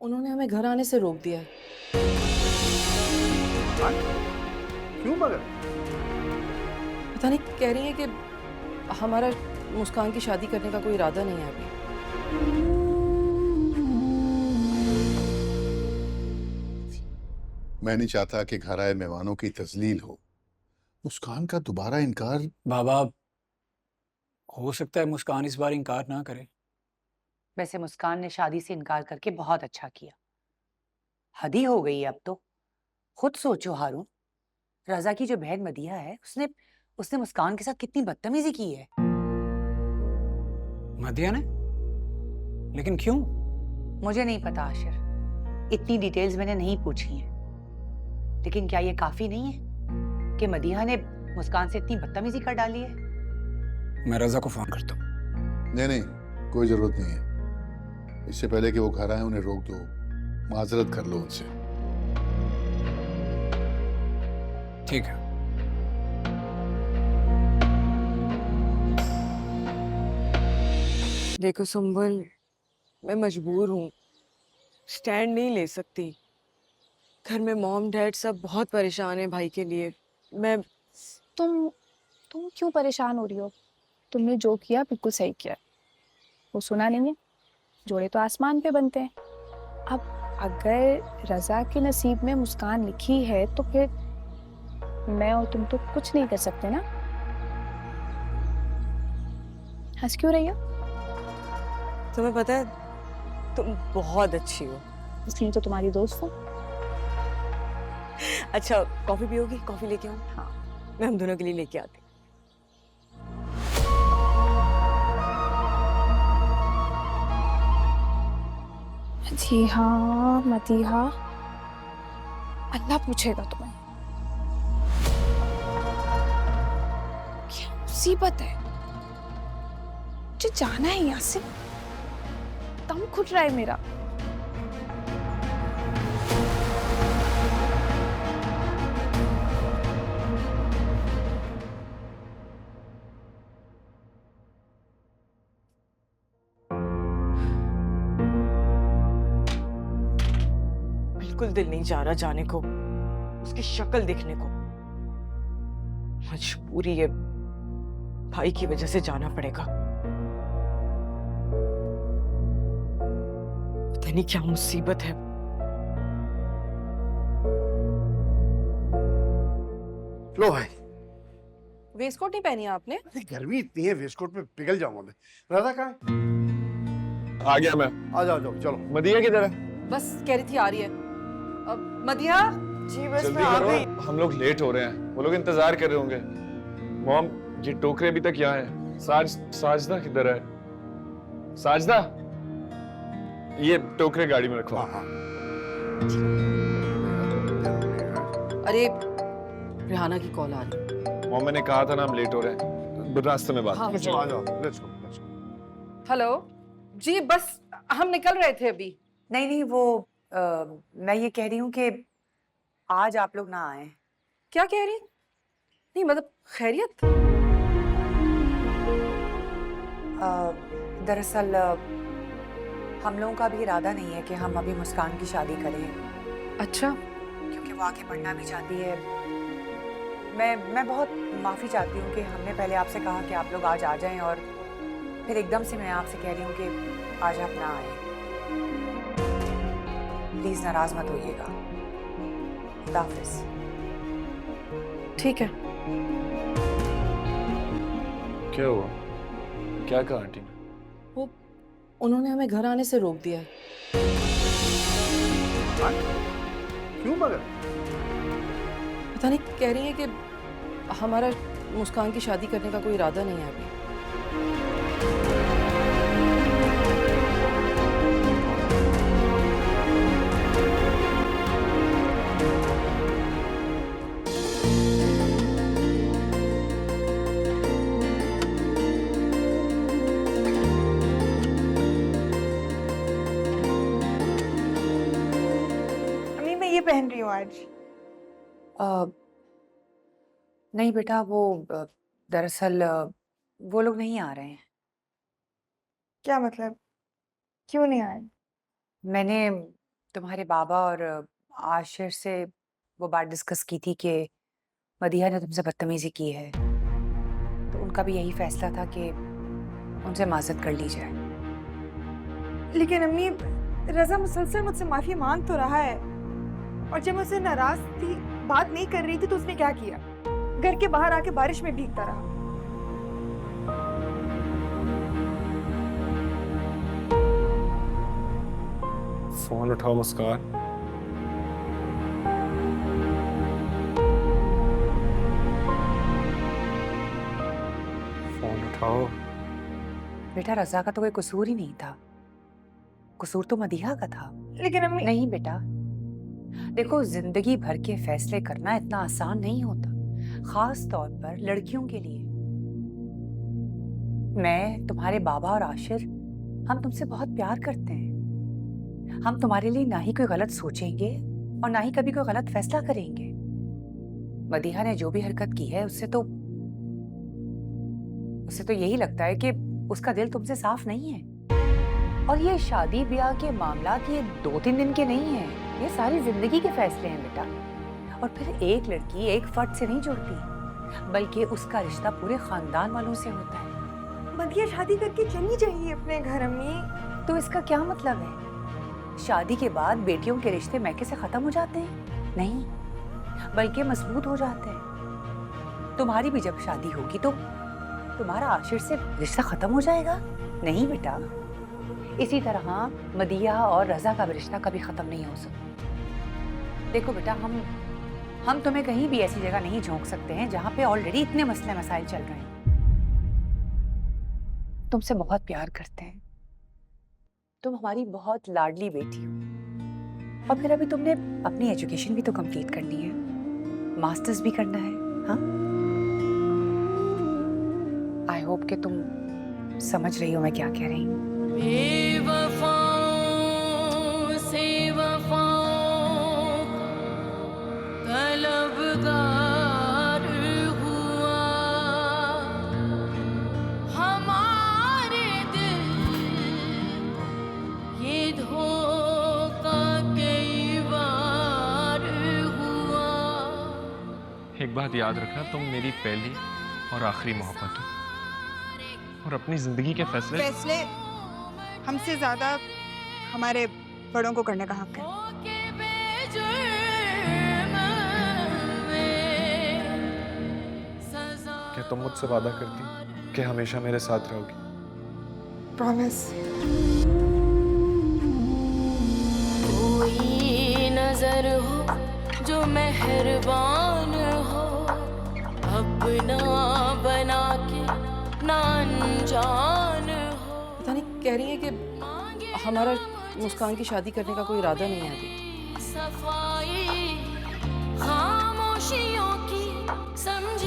उन्होंने हमें घर आने से रोक दिया है। हाँ? क्यों मगर? पता नहीं, कह रही है कि हमारा मुस्कान की शादी करने का कोई इरादा नहीं है अभी। मैं नहीं चाहता कि घर आए मेहमानों की तजलील हो। मुस्कान का दोबारा इनकार। बाबा, हो सकता है मुस्कान इस बार इनकार ना करे। वैसे मुस्कान ने शादी से इनकार करके बहुत अच्छा किया। हद ही हो गई है अब तो। खुद सोचो हारून, रजा की जो बहन मदिया है उसने उसने मुस्कान के साथ कितनी बदतमीजी की है। मदिया ने? लेकिन क्यों? मुझे नहीं पता आशिर, इतनी डिटेल्स मैंने नहीं पूछी हैं। लेकिन क्या ये काफी नहीं है कि मदिया ने मुस्कान से इतनी बदतमीजी कर डाली है? मैं रजा को फोन करता हूँ। नहीं नहीं, कोई जरूरत नहीं है। इससे पहले कि वो घर आए उन्हें रोक दो, माजरत कर लो उनसे। ठीक है। देखो सुंबल, मैं मजबूर हूँ, स्टैंड नहीं ले सकती। घर में मॉम डैड सब बहुत परेशान है भाई के लिए। मैं तुम क्यों परेशान हो रही हो? तुमने जो किया बिल्कुल सही किया। वो सुना नहीं है, जोड़े तो आसमान पे बनते हैं। अब अगर रजा के नसीब में मुस्कान लिखी है तो फिर मैं और तुम तो कुछ नहीं कर सकते ना। हंस क्यों रही हो? तुम्हें पता है तुम बहुत अच्छी हो। इसलिए तो तुम्हारी दोस्त हूँ। अच्छा, कॉफी पियोगी? कॉफी लेके आऊँ? हाँ। मैं हम दोनों के लिए लेके आती हूँ। मदीहा, मदीहा, अल्लाह पूछेगा तुम्हें। क्या मुसीबत है? मुझे जाना है यहाँ से, दम घुट रहा है मेरा। बिल्कुल दिल नहीं चाह रहा जाने को, उसकी शक्ल देखने को। मजबूरी है, भाई की वजह से जाना पड़ेगा। पता नहीं क्या मुसीबत है। लो भाई। वेस्ट कोट नहीं पहनी है आपने? अरे गर्मी इतनी है, वेस्टकोट में पिघल जाऊंगा मैं। राधा कहाँ है? आ गया मैं। आ जाओ जाओ, चलो। मदिया किधर है? बस कह रही थी आ रही है। अब मदिया, जी बस जल्दी मैं आ करो, गई। हम लोग लेट हो रहे हैं। वो लोग इंतजार कर रहे होंगे। मॉम, ये टोकरे अभी तक यहाँ है। साजदा किधर है? साजदा, ये टोकरे गाड़ी में रखो। हाँ हाँ। अरे रिहाना की कॉल आ रही है। मॉम, मैंने कहा था ना हम लेट हो रहे हैं। रास्ते में बात। हाँ, चलो आ जाओ, let's go let's go. Hello ji, बस हम निकल रहे थे अभी। नहीं नहीं, वो मैं ये कह रही हूँ कि आज आप लोग ना आए। क्या कह रही? नहीं मतलब खैरियत? दरअसल हम लोगों का भी इरादा नहीं है कि हम अभी मुस्कान की शादी करें, अच्छा। क्योंकि वो आगे बढ़ना भी चाहती है। मैं बहुत माफ़ी चाहती हूँ कि हमने पहले आपसे कहा कि आप लोग आज आ जाएं और फिर एकदम से मैं आपसे कह रही हूँ कि आज आप ना आए। प्लीज़ नाराज़ मत होइएगा। खुदा हाफिज़। ठीक है। क्या हुआ? क्या कहा आंटी ने? वो उन्होंने हमें घर आने से रोक दिया है। हाँ? क्यों मगर? पता नहीं, कह रही है कि हमारा मुस्कान की शादी करने का कोई इरादा नहीं है अभी। अम्मी मैं ये पहन रही हूँ आज। नहीं बेटा, वो दरअसल वो लोग नहीं आ रहे हैं। क्या मतलब? क्यों नहीं आए? मैंने तुम्हारे बाबा और आशिर से वो बात डिस्कस की थी कि मदीहा ने तुमसे बदतमीजी की है, तो उनका भी यही फैसला था कि उनसे माजरत कर ली जाए। लेकिन अम्मी, रजा मुसलसल मुझसे माफी मांग तो रहा है, और जब मैं उससे नाराज थी, बात नहीं कर रही थी, तो उसने क्या किया? घर के बाहर आके बारिश में भीगता रहा। फोन उठाओ मुस्कान। फोन उठाओ। बेटा, रजा का तो कोई कसूर ही नहीं था, कसूर तो मदीहा का था। लेकिन अम्मी, नहीं बेटा, देखो जिंदगी भर के फैसले करना इतना आसान नहीं होता, खास तौर पर लड़कियों के लिए। मैं, तुम्हारे बाबा और आशिर, हम तुमसे बहुत प्यार करते हैं। हम तुम्हारे लिए ना ही कोई गलत सोचेंगे और ना ही कभी कोई गलत फैसला करेंगे। मदीहा ने जो भी हरकत की है उससे तो यही लगता है कि उसका दिल तुमसे साफ नहीं है। और ये शादी ब्याह के मामला ये 2-3 दिन के नहीं है, ये सारी जिंदगी के फैसले हैं बेटा। और फिर एक लड़की एक फर्द से नहीं जुड़ती, बल्कि उसका रिश्ता पूरे खानदान वालों से होता है। मदीहा शादी करके चली जाइए अपने घर अम्मी। तो इसका क्या मतलब है? शादी के बाद बेटियों के रिश्ते मैके से खत्म हो जाते हैं? नहीं, बल्कि मजबूत हो जाते हैं। तुम्हारी भी जब शादी होगी तो तुम्हारा आशिर से रिश्ता खत्म हो जाएगा? नहीं बेटा, इसी तरह मदीहा और रजा का भी रिश्ता कभी खत्म नहीं हो सकता। देखो बेटा, हम तुम्हें कहीं भी ऐसी जगह नहीं झोंक सकते हैं जहां पे ऑलरेडी इतने मसले मसाइल चल रहे हैं। तुमसे बहुत प्यार करते हैं, तुम हमारी बहुत लाडली बेटी हो। और फिर अभी तुमने अपनी एजुकेशन भी तो कंप्लीट करनी है, मास्टर्स भी करना है। हाँ, आई होप कि तुम समझ रही हो मैं क्या कह रही हूँ। एक बात याद रखना, तुम मेरी पहली और आखिरी मोहब्बत हो, और अपनी जिंदगी के फैसले हमसे ज्यादा हमारे बड़ों को करने का हक है। क्या तुम मुझसे वादा करती कि हमेशा मेरे साथ रहोगी? प्रॉमिस। कोई नजर हो जो मेहरबान हो, अपना बना के ना अनजान हो। पता नहीं, कह रही है कि हमारा मुस्कान की शादी करने का कोई इरादा नहीं है अभी। सफाई खामोशियों की समझ